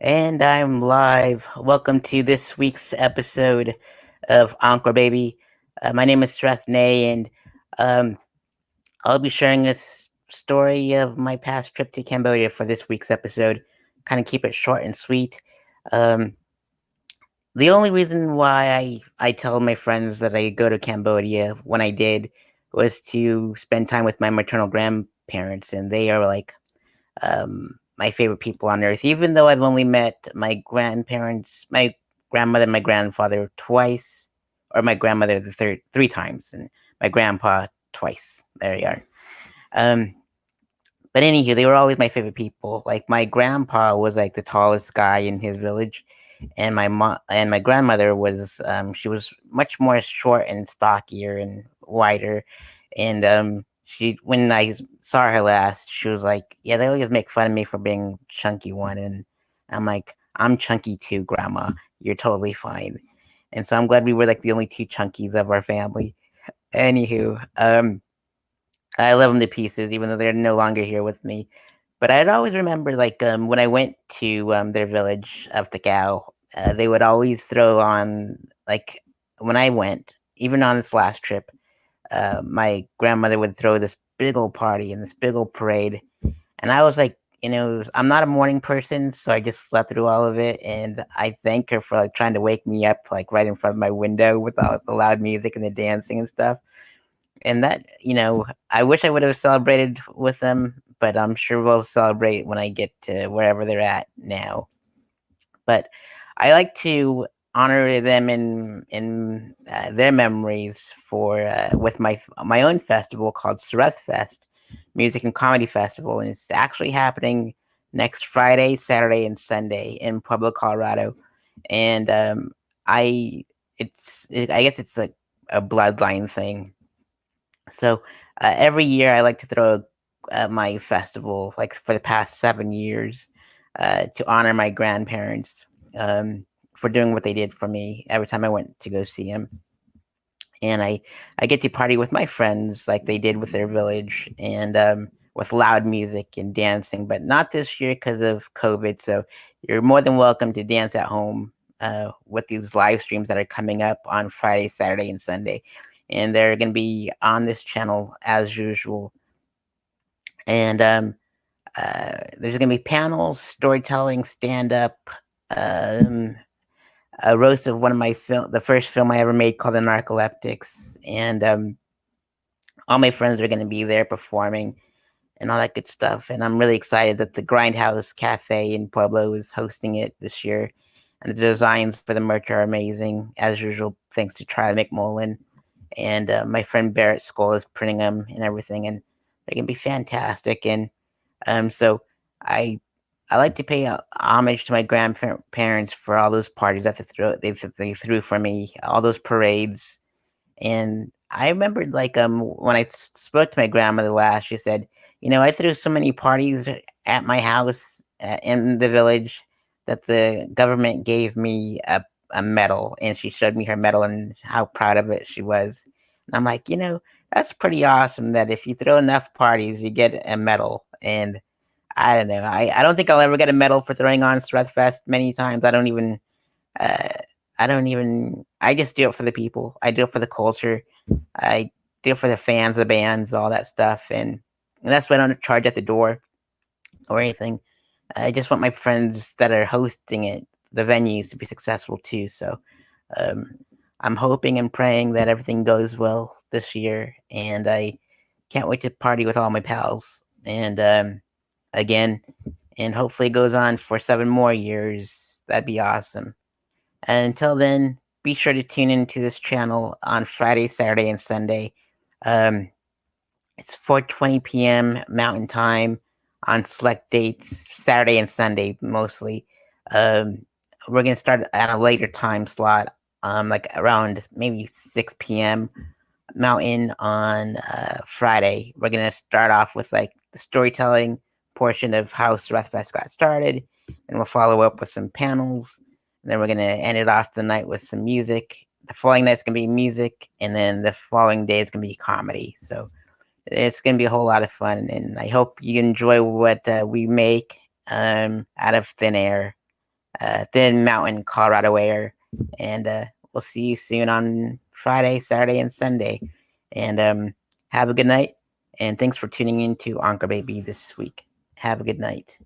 And I'm live. Welcome to this week's episode of Angkor Baby. My name is Sareth Ney, and um, I'll be sharing this story of my past trip to Cambodia for this week's episode. Kind of keep it short and sweet. Um, the only reason why I tell my friends that I go to Cambodia when I did was to spend time with my maternal grandparents, and they are like my favorite people on earth. Even though I've only met my grandparents, my grandmother, my grandfather twice, or my grandmother the third three times, and my grandpa twice. There you are. Um, but anywho, they were always my favorite people. Like my grandpa was like the tallest guy in his village, and my mom and my grandmother was she was much more short and stockier and wider, and she when I saw her last, she was like, "Yeah, they always make fun of me for being chunky one," and I'm like, "I'm chunky too, Grandma. You're totally fine." And so I'm glad we were like the only two chunkies of our family. Anywho, I love them to pieces, even though they're no longer here with me. But I'd always remember, like, when I went to their village of Takao, they would always throw on, like, when I went, even on this last trip, my grandmother would throw this big old party and this big old parade. And I was like, I'm not a morning person, so I just slept through all of it. And I thank her for like trying to wake me up, like right in front of my window with all the loud music and the dancing and stuff. And that, I wish I would have celebrated with them, but I'm sure we'll celebrate when I get to wherever they're at now. But I like to honor them in their memories for with my own festival called Sareth Fest, Music and Comedy Festival, and it's actually happening next Friday, Saturday, and Sunday in Pueblo, Colorado. And I I guess it's like a bloodline thing. So every year I like to throw my festival, like for the past 7 years, to honor my grandparents for doing what they did for me every time I went to go see them. And I get to party with my friends like they did with their village, and with loud music and dancing, but not this year because of COVID. So you're more than welcome to dance at home with these live streams that are coming up on Friday, Saturday, and Sunday. And they're going to be on this channel as usual. And there's going to be panels, storytelling, stand up, um, a roast of one of my the first film I ever made called The Narcoleptics, and all my friends are going to be there performing and all that good stuff. And I'm really excited that the Grindhouse Cafe in Pueblo is hosting it this year, and the designs for the merch are amazing as usual, thanks to Charlie McMullen. And my friend Barrett Skull is printing them and everything, and they're gonna be fantastic. And so I I like to pay homage to my grandparents for all those parties that they threw for me, all those parades. And I remembered, like, when I spoke to my grandmother last, she said, "I threw so many parties at my house in the village that the government gave me a medal," and she showed me her medal and how proud of it she was. And I'm like, that's pretty awesome that if you throw enough parties, you get a medal. And I don't know. I don't think I'll ever get a medal for throwing on Fest many times. Uh, I just do it for the people. I do it for the culture. I do it for the fans, the bands, all that stuff. And that's why I don't charge at the door or anything. I just want my friends that are hosting it, the venues, to be successful too. So um, I'm hoping and praying that everything goes well this year. And I can't wait to party with all my pals. And again, and hopefully it goes on for 7 more years. That'd be awesome. And until then, be sure to tune into this channel on Friday, Saturday, and Sunday. Um, it's 4:20 p.m. Mountain Time on select dates, Saturday and Sunday mostly. Um, we're gonna start at a later time slot, like around maybe 6 p.m. Mountain on Friday. We're gonna start off with like the storytelling portion of how Sareth Fest got started, and we'll follow up with some panels, and then we're gonna end it off the night with some music. The following night's gonna be music, and then the following day is gonna be comedy. So it's gonna be a whole lot of fun, and I hope you enjoy what we make out of thin air. Thin Mountain, Colorado area. And we'll see you soon on Friday, Saturday, and Sunday. And have a good night. And thanks for tuning in to Angkor Baby this week. Have a good night.